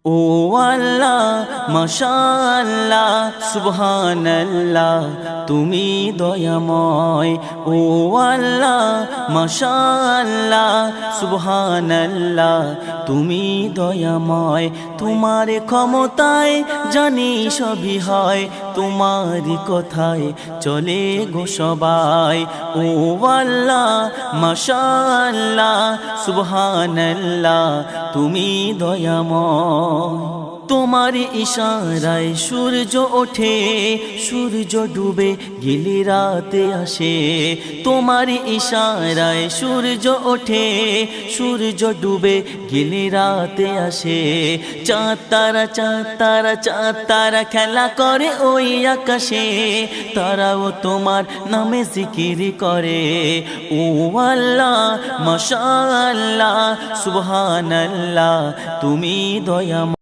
ও আল্লাহ মাশাআল্লাহ সুবহানাল্লাহ তুমি দয়াময়। ও আল্লাহ মাশাআল্লাহ সুবহানাল্লাহ তুমি দয়াময়। তোমার ক্ষমতায় জানি সবই হয়, তোমারই কথায় চলে গো সবাই। ও আল্লাহ মাশাআল্লাহ সুবহানাল্লাহ তুমি দয়াময়। তোমার ইশারায় সূর্য ওঠে, সূর্য ডুবে গেলে রাতে আসে। তোমার ইশারায় সূর্য ওঠে, সূর্য ডুবে গেলে রাতে আসে। চাঁদ তারা চাঁদ তারা চাঁদ তারা খেলা করে ওই আকাশে, তারাও তোমার নামে জিকির করে। ও আল্লাহ মাশাআল্লাহ সুবহানাল্লাহ তুমি দয়াময়।